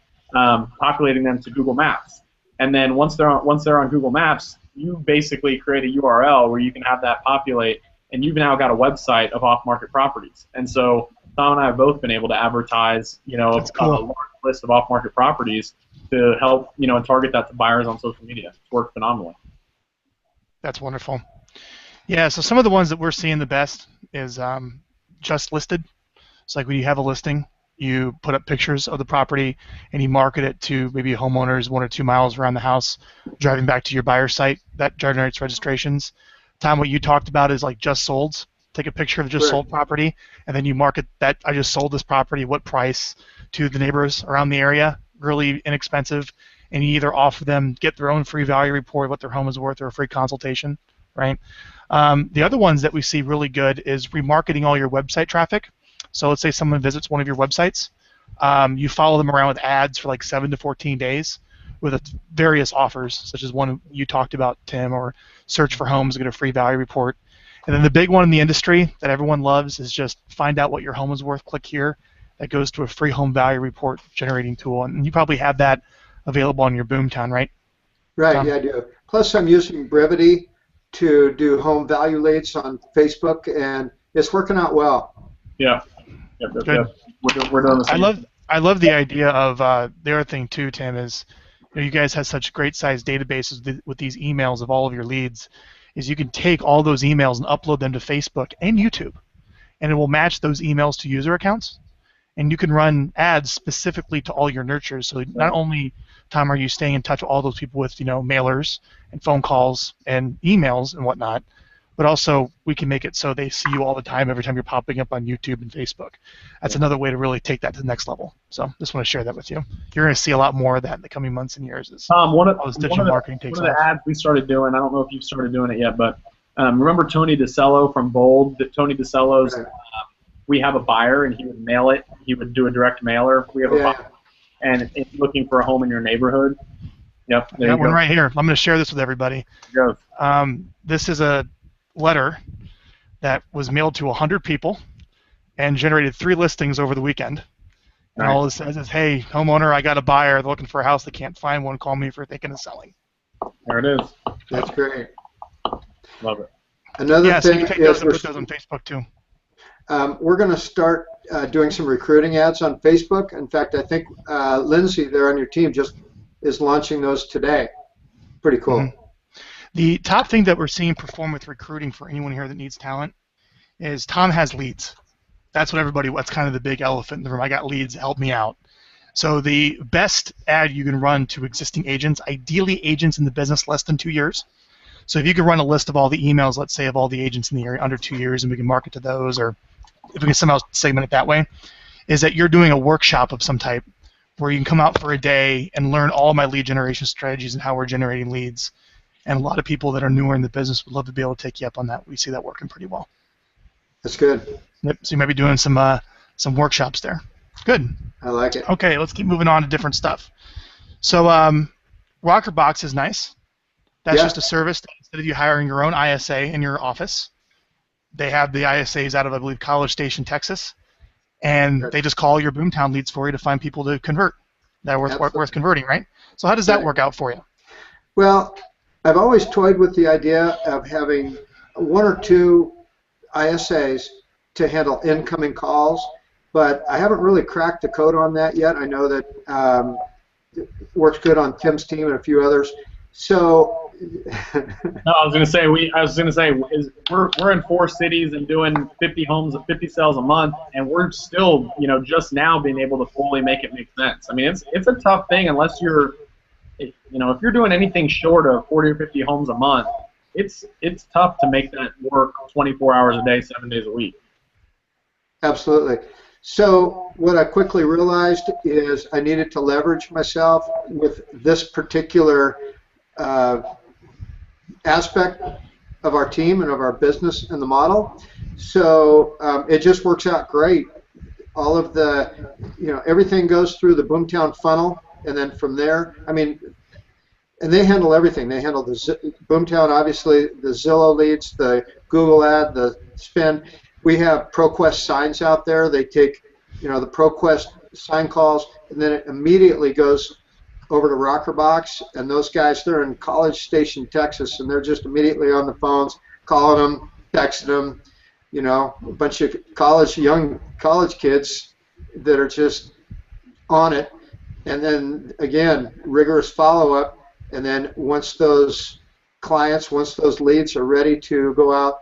populating them to Google Maps. And then once they're on Google Maps, you basically create a URL where you can have that populate, and you've now got a website of off-market properties. And so Tom and I have both been able to advertise, That's cool. a large list of off-market properties to help, and target that to buyers on social media. It's worked phenomenally. That's wonderful. Yeah, so some of the ones that we're seeing the best is just listed. It's like when you have a listing, you put up pictures of the property and you market it to maybe homeowners 1 or 2 miles around the house, driving back to your buyer site. That generates registrations. Tom, what you talked about is like just solds. Take a picture of the just sold property, and then you market that I just sold this property, what price, to the neighbors around the area, really inexpensive, and you either offer them, get their own free value report, what their home is worth, or a free consultation, right? The other ones that we see really good is remarketing all your website traffic. So let's say someone visits one of your websites. You follow them around with ads for like 7 to 14 days with various offers, such as one you talked about, Tim, or search for homes, get a free value report. And then the big one in the industry that everyone loves is just find out what your home is worth, click here. That goes to a free home value report generating tool. And you probably have that available on your Boomtown, right? Right, yeah, I do. Plus, I'm using Brevity to do home value leads on Facebook, and it's working out well. Yeah. Good. We're doing the same. I love the idea of the other thing too, Tim, is you guys have such great sized databases with these emails of all of your leads. Is you can take all those emails and upload them to Facebook and YouTube, and it will match those emails to user accounts, and you can run ads specifically to all your nurtures. So not only, Tom, are you staying in touch with all those people with mailers and phone calls and emails and whatnot, but also we can make it so they see you all the time every time you're popping up on YouTube and Facebook. That's another way to really take that to the next level. So just want to share that with you. You're going to see a lot more of that in the coming months and years. One of the ads we started doing, I don't know if you've started doing it yet, but remember Tony DeCello from Bold? Tony DeCello's, we have a buyer, and he would mail it. He would do a direct mailer. We have a buyer, and it's looking for a home in your neighborhood. Yep, there you go. One right here. I'm going to share this with everybody. Go. This is a letter that was mailed to 100 people and generated 3 listings over the weekend. And all it says is, hey, homeowner, I got a buyer. They're looking for a house. They can't find one. Call me if you're thinking of selling. There it is. That's great. Love it. Another thing so you can take those and put those on Facebook too. We're going to start doing some recruiting ads on Facebook. In fact, I think Lindsay there on your team just is launching those today. Pretty cool. Mm-hmm. The top thing that we're seeing perform with recruiting for anyone here that needs talent is Tom has leads. That's what's kind of the big elephant in the room. I got leads, help me out. So the best ad you can run to existing agents, ideally agents in the business less than 2 years. So if you could run a list of all the emails, let's say, of all the agents in the area under 2 years, and we can market to those, or if we can somehow segment it that way, is that you're doing a workshop of some type where you can come out for a day and learn all my lead generation strategies and how we're generating leads. And a lot of people that are newer in the business would love to be able to take you up on that. We see that working pretty well. That's good. Yep. So you might be doing some workshops there. Good. I like it. Okay, let's keep moving on to different stuff. So Rockerbox is nice. That's just a service that instead of you hiring your own ISA in your office, they have the ISAs out of, I believe, College Station, Texas, and Sure. they just call your boomtown leads for you to find people to convert that are worth Absolutely. converting, right? So how does that Right. work out for you? Well, I've always toyed with the idea of having one or two ISAs to handle incoming calls, but I haven't really cracked the code on that yet. I know that it works good on Tim's team and a few others. So, No, I was gonna say we're in 4 cities and doing 50 homes, 50 sales a month, and we're still just now being able to fully make it make sense. I mean, it's a tough thing unless if you're doing anything short of 40 or 50 homes a month, it's tough to make that work 24 hours a day, 7 days a week. absolutely. So what I quickly realized is I needed to leverage myself with this particular aspect of our team and of our business and the model. So it just works out great. All of the, everything goes through the Boomtown funnel, and then from there, and they handle everything. They handle the Boomtown, obviously, the Zillow leads, the Google ad, the spin. We have ProQuest signs out there. They take, the ProQuest sign calls, and then it immediately goes over to Rockerbox, and those guys, they're in College Station, Texas, and they're just immediately on the phones, calling them, texting them, a bunch of young college kids that are just on it. And then, again, rigorous follow-up. And then once those leads are ready to go out,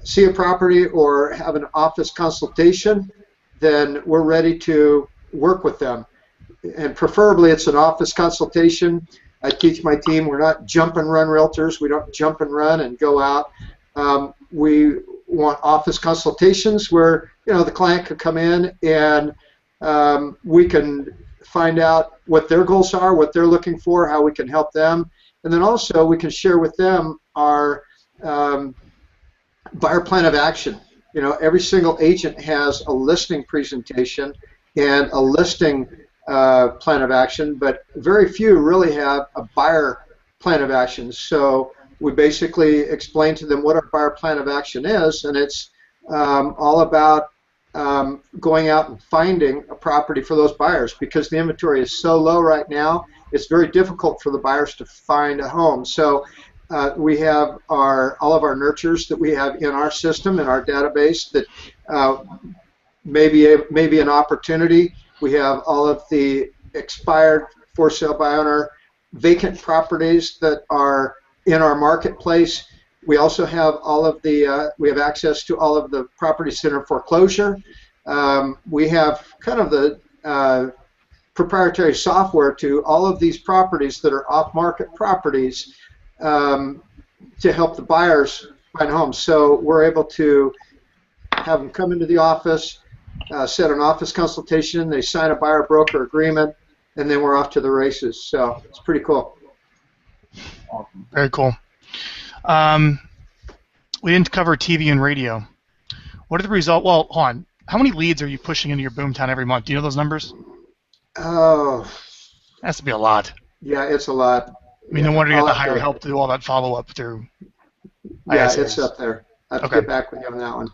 see a property or have an office consultation, then we're ready to work with them. And preferably it's an office consultation. I teach my team we're not jump and run realtors. We don't jump and run and go out. We want office consultations where the client could come in and we can find out what their goals are, what they're looking for, how we can help them, and then also we can share with them our buyer plan of action. Every single agent has a listing presentation and a listing plan of action, but very few really have a buyer plan of action. So we basically explain to them what our buyer plan of action is, and it's all about going out and finding a property for those buyers, because the inventory is so low right now. It's very difficult for the buyers to find a home. So we have all of our nurtures that we have in our system, in our database, that maybe an opportunity. We have all of the expired for sale by owner vacant properties that are in our marketplace. We also have we have access to all of the properties that are in foreclosure. We have kind of the proprietary software to all of these properties that are off-market properties to help the buyers find homes. So we're able to have them come into the office, set an office consultation, they sign a buyer-broker agreement, and then we're off to the races. So it's pretty cool. Awesome. Very cool. We didn't cover TV and radio. What are the results? Well, hold on. How many leads are you pushing into your Boomtown every month? Do you know those numbers? Oh, That has to be a lot. yeah, it's a lot. I mean, no wonder you have to hire help to do all that follow-up through Yeah, ISAs. it's up there. I have to Okay. get back with you on that one.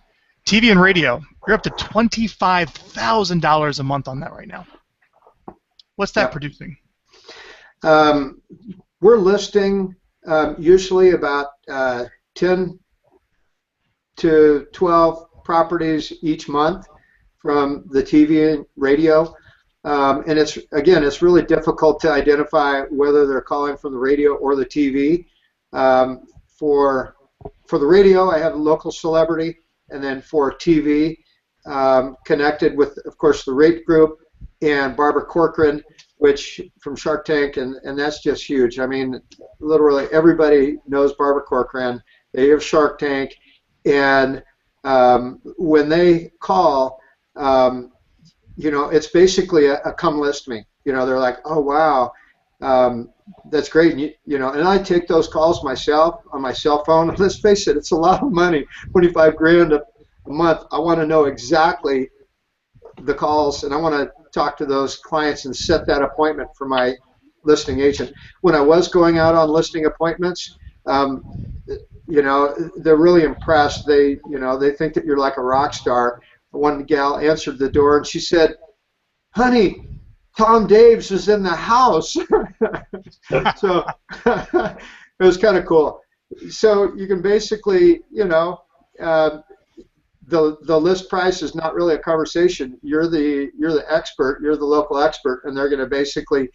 TV and radio, you're up to $25,000 a month on that right now. What's that Yep. producing? We're listing usually about 10 to 12 properties each month from the TV and radio. And it's really difficult to identify whether they're calling from the radio or the TV. For the radio, I have a local celebrity, and then for TV, connected with, of course, the Rate Group and Barbara Corcoran, which from Shark Tank, and that's just huge. I mean, literally everybody knows Barbara Corcoran. They have Shark Tank, and when they call, it's basically a come list me. They're like, oh wow, that's great, and I take those calls myself on my cell phone. Let's face it, it's a lot of money, $25,000 a month. I want to know exactly the calls, and I want to talk to those clients and set that appointment for my listing agent. When I was going out on listing appointments, they're really impressed. They think that you're like a rock star. one gal answered the door, and she said, "Honey, Tom Daves is in the house." So it was kind of cool. So you can basically, the list price is not really a conversation. You're the expert. You're the local expert, and they're going to basically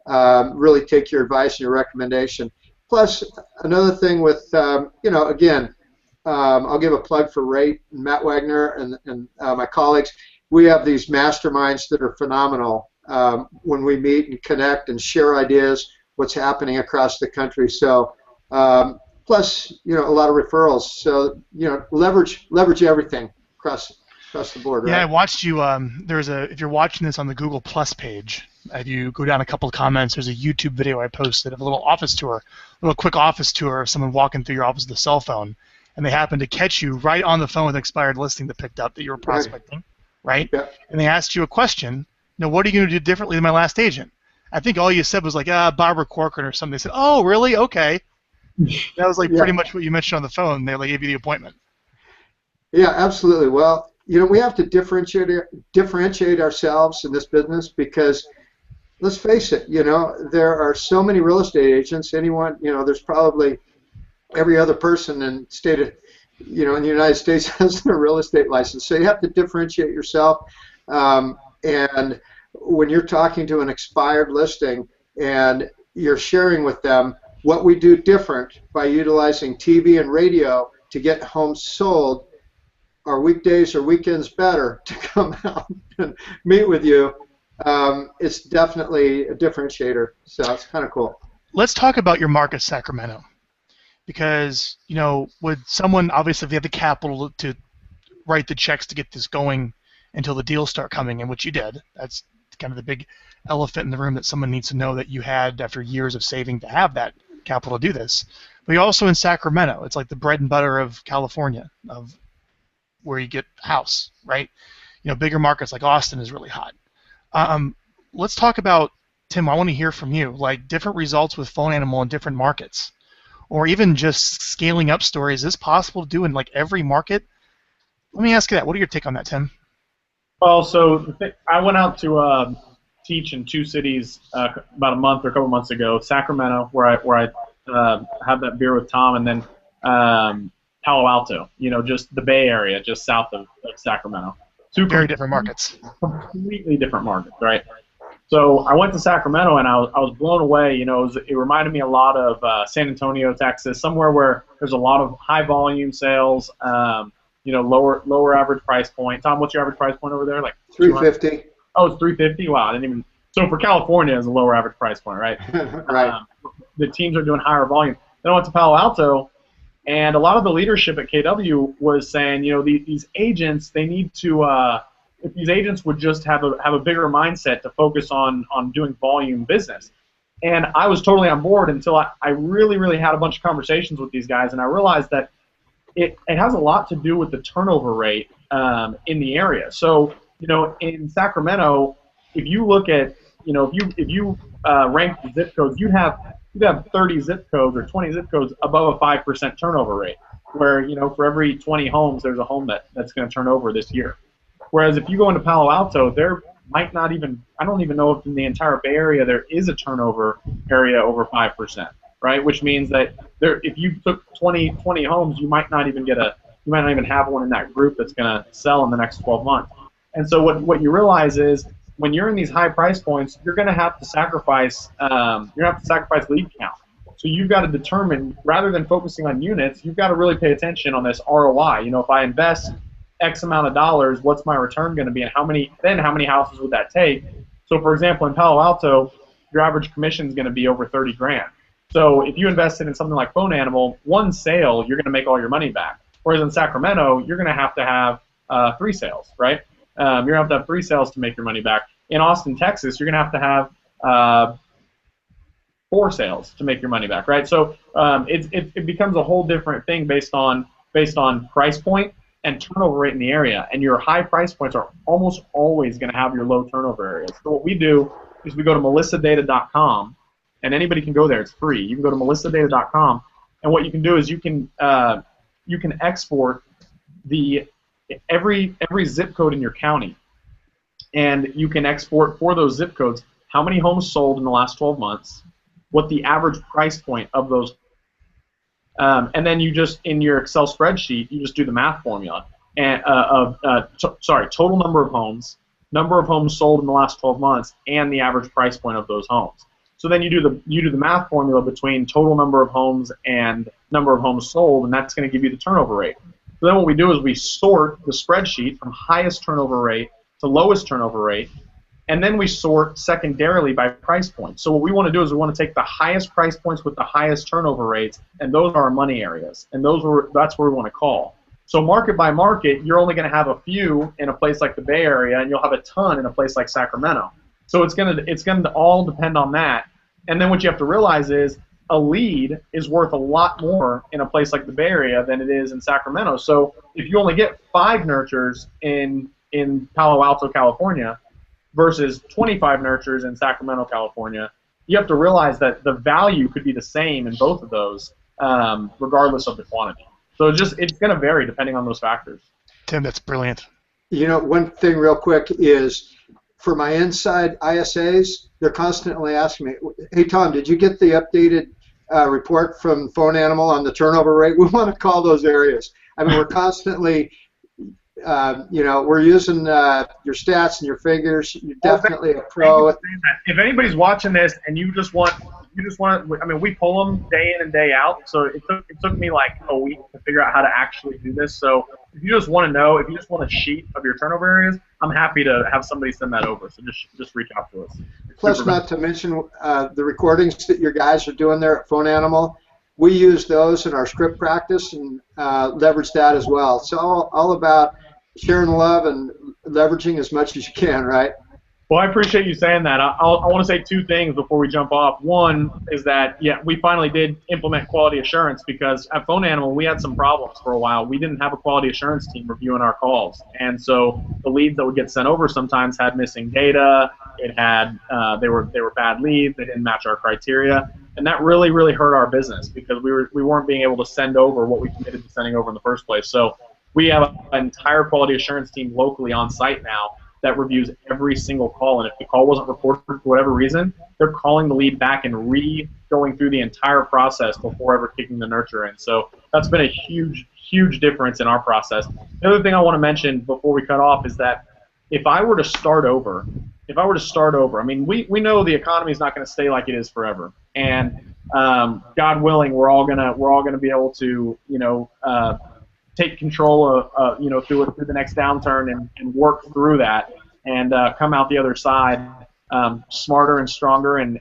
really take your advice and your recommendation. Plus, another thing with, again, I'll give a plug for Ray and Matt Wagner and my colleagues. We have these masterminds that are phenomenal when we meet and connect and share ideas, what's happening across the country. So, plus, a lot of referrals. So, leverage everything across the board. Right? Yeah, I watched you. If you're watching this on the Google Plus page, if you go down a couple of comments, there's a YouTube video I posted of a little quick office tour of someone walking through your office with a cell phone, and they happened to catch you right on the phone with an expired listing that picked up that you were prospecting, right? Yeah. And they asked you a question. What are you going to do differently than my last agent? I think all you said was like, Barbara Corcoran or something. They said, oh, really? Okay. That was pretty much what you mentioned on the phone. They gave you the appointment. Yeah, absolutely. Well, we have to differentiate ourselves in this business because, let's face it, there are so many real estate agents. There's probably every other person in the United States has a real estate license. So you have to differentiate yourself. And when you're talking to an expired listing and you're sharing with them what we do different by utilizing TV and radio to get homes sold, are weekdays or weekends better to come out and meet with you, it's definitely a differentiator. So it's kind of cool. Let's talk about your market, Sacramento. Because, would someone, obviously, if they have the capital to write the checks to get this going until the deals start coming in, which you did, that's kind of the big elephant in the room that someone needs to know that you had after years of saving to have that capital to do this. But you're also in Sacramento. It's like the bread and butter of California, of where you get a house, right? Bigger markets like Austin is really hot. Let's talk about, Tim, I want to hear from you, like different results with Phone Animal in different markets, or even just scaling up stories. Is this possible to do in every market? Let me ask you that. What are your take on that, Tim? Well, so I went out to teach in two cities about a month or a couple months ago. Sacramento, where I had that beer with Tom, and then Palo Alto. Just the Bay Area, just south of Sacramento. Very different markets. Completely different markets, right? So I went to Sacramento, and I was blown away. It reminded me a lot of San Antonio, Texas, somewhere where there's a lot of high volume sales. Lower average price point. Tom, what's your average price point over there? Like $350. Oh, it's $350. Wow, I didn't even. So for California, it's a lower average price point, right? Right. The teams are doing higher volume. Then I went to Palo Alto, and a lot of the leadership at KW was saying, these agents, they need to. If these agents would just have a bigger mindset to focus on doing volume business. And I was totally on board until I really, really had a bunch of conversations with these guys, and I realized that it has a lot to do with the turnover rate in the area. So, in Sacramento, if you look at, if you rank the zip codes, you'd have 30 zip codes or 20 zip codes above a 5% turnover rate, where, for every 20 homes, there's a home that's going to turn over this year. Whereas if you go into Palo Alto, there might not even, I don't even know if in the entire Bay Area there is a turnover area over 5%. Right, which means that if you took 20 homes, you might not even have one in that group that's going to sell in the next 12 months. And so what you realize is when you're in these high price points, you're going to have to sacrifice lead count. So you've got to determine, rather than focusing on units, you've got to really pay attention on this ROI. If I invest X amount of dollars, what's my return going to be, and how many houses would that take? So for example, in Palo Alto, your average commission is going to be over $30,000. So if you invested in something like Phone Animal, one sale, you're going to make all your money back. Whereas in Sacramento, you're going to have 3 sales, right? You're going to have 3 sales to make your money back. In Austin, Texas, you're going to have 4 sales to make your money back, right? So it becomes a whole different thing based on price point and turnover rate in the area. And your high price points are almost always going to have your low turnover areas. So what we do is we go to melissadata.com, and anybody can go there. It's free. You can go to melissadata.com, and what you can do is you can export the every zip code in your county, and you can export for those zip codes how many homes sold in the last 12 months, what the average price point of those, and then you just, in your Excel spreadsheet, you just do the math formula and total number of homes sold in the last 12 months, and the average price point of those homes. So then you do the math formula between total number of homes and number of homes sold, and that's going to give you the turnover rate. So then what we do is we sort the spreadsheet from highest turnover rate to lowest turnover rate, and then we sort secondarily by price point. So what we want to do is we want to take the highest price points with the highest turnover rates, and those are our money areas, and that's where we want to call. So market by market, you're only going to have a few in a place like the Bay Area, and you'll have a ton in a place like Sacramento. So it's going to all depend on that. And then what you have to realize is a lead is worth a lot more in a place like the Bay Area than it is in Sacramento. So if you only get 5 nurtures in Palo Alto, California, versus 25 nurtures in Sacramento, California, you have to realize that the value could be the same in both of those, regardless of the quantity. So it's going to vary depending on those factors. Tim, that's brilliant. You know, one thing real quick is, for my inside ISAs, they're constantly asking me, hey, Tom, did you get the updated report from Phone Animal on the turnover rate? We want to call those areas. I mean, we're constantly, we're using your stats and your figures. You're definitely a pro. If anybody's watching this and you just want, I mean, we pull them day in and day out. So it took me like a week to figure out how to actually do this. So if you just want to know, if you just want a sheet of your turnover areas, I'm happy to have somebody send that over. So just reach out to us. Plus, not to mention the recordings that your guys are doing there at Phone Animal. We use those in our script practice and leverage that as well. So all about sharing love and leveraging as much as you can, right? Well, I appreciate you saying that. I want to say 2 things before we jump off. One is that, yeah, we finally did implement quality assurance, because at Phone Animal we had some problems for a while. We didn't have a quality assurance team reviewing our calls, and so the leads that would get sent over sometimes had missing data. It had they were bad leads. They didn't match our criteria, and that really hurt our business, because we weren't being able to send over what we committed to sending over in the first place. So we have an entire quality assurance team locally on site now that reviews every single call, and if the call wasn't reported for whatever reason, they're calling the lead back and going through the entire process before ever kicking the nurture in. So that's been a huge difference in our process. The other thing I want to mention before we cut off is that if I were to start over, I mean, we know the economy is not going to stay like it is forever, and God willing, we're all gonna be able to, take control of, through the next downturn and work through that and come out the other side smarter and stronger and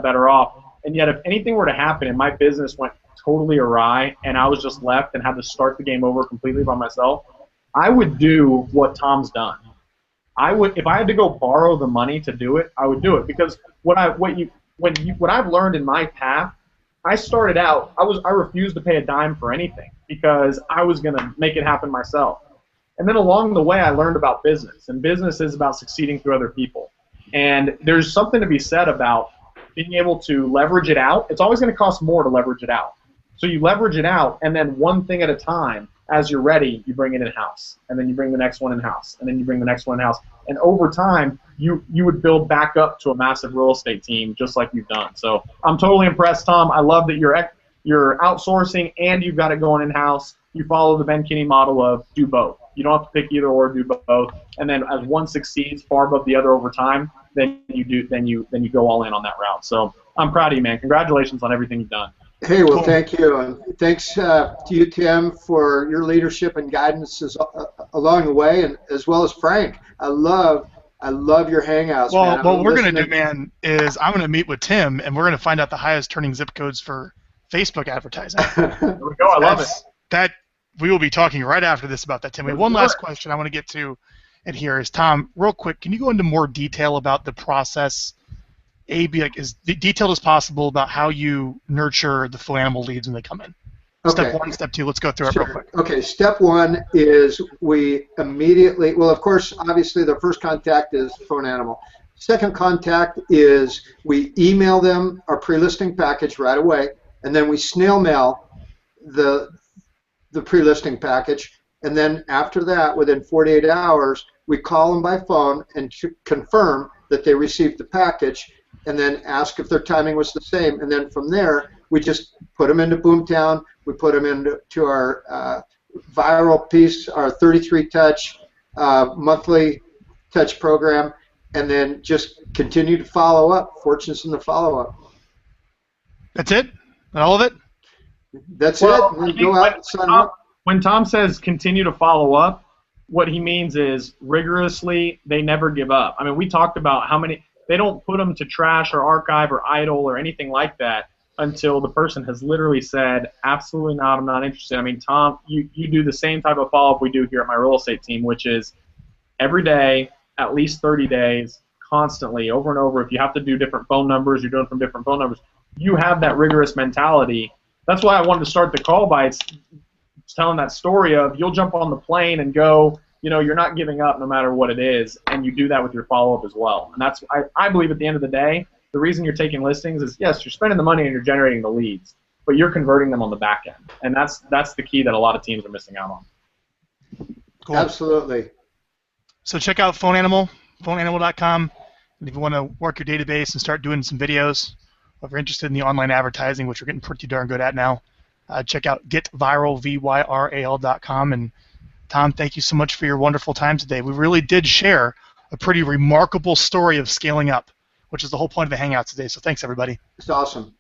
better off. And yet, if anything were to happen and my business went totally awry and I was just left and had to start the game over completely by myself, I would do what Tom's done. If I had to go borrow the money to do it, I would do it, because what I've learned in my path, I started out, I refused to pay a dime for anything because I was going to make it happen myself. And then along the way, I learned about business, and business is about succeeding through other people. And there's something to be said about being able to leverage it out. It's always going to cost more to leverage it out. So you leverage it out, and then one thing at a time, as you're ready, you bring it in-house, and then you bring the next one in-house, and then you bring the next one in-house. And over time, you would build back up to a massive real estate team just like you've done. So I'm totally impressed, Tom. I love that you're outsourcing and you've got it going in-house. You follow the Ben Kinney model of do both. You don't have to pick either or, do both. And then as one succeeds far above the other over time, then you go all in on that route. So I'm proud of you, man. Congratulations on everything you've done. Hey, well, thank you, and thanks to you, Tim, for your leadership and guidance along the way, and as well as Frank. I love your hangouts. Well, man. what we're going to do, man, is I'm going to meet with Tim, and we're going to find out the highest turning zip codes for Facebook advertising. There we go. I love it. That we will be talking right after this about that, Tim. We have one last question I want to get to, and here is Tom. Real quick, can you go into more detail about the process? Be like as detailed as possible about how you nurture the Phone Animal leads when they come in. Okay. Step 1, step 2. Let's go through it real quick. Okay. Step 1 is we immediately. Well, of course, obviously, their first contact is Phone Animal. Second contact is we email them our pre-listing package right away, and then we snail mail the pre-listing package, And then after that, within 48 hours, we call them by phone and confirm that they received the package, and then ask if their timing was the same. And then from there, we just put them into Boomtown. We put them into our viral piece, our 33 touch monthly touch program, and then just continue to follow up. Fortune's in the follow-up. That's it? All of it? That's it. And then go out and sign up. When Tom says continue to follow up, what he means is rigorously, they never give up. I mean, we talked about how many, they don't put them to trash or archive or idle or anything like that until the person has literally said, absolutely not, I'm not interested. I mean, Tom, you do the same type of follow-up we do here at my real estate team, which is every day, at least 30 days, constantly, over and over. If you have to do different phone numbers, you're doing from different phone numbers, you have that rigorous mentality. That's why I wanted to start the call by telling that story of you'll jump on the plane and go, you know, you're not giving up no matter what it is, and you do that with your follow-up as well. And that's, I believe at the end of the day, the reason you're taking listings is, yes, you're spending the money and you're generating the leads, but you're converting them on the back end. And that's the key that a lot of teams are missing out on. Cool. Absolutely. So check out Phone Animal, phoneanimal.com. And if you want to work your database and start doing some videos, or if you're interested in the online advertising, which we're getting pretty darn good at now, check out getviral.com. And Tom, thank you so much for your wonderful time today. We really did share a pretty remarkable story of scaling up, which is the whole point of the Hangouts today. So thanks, everybody. It's awesome.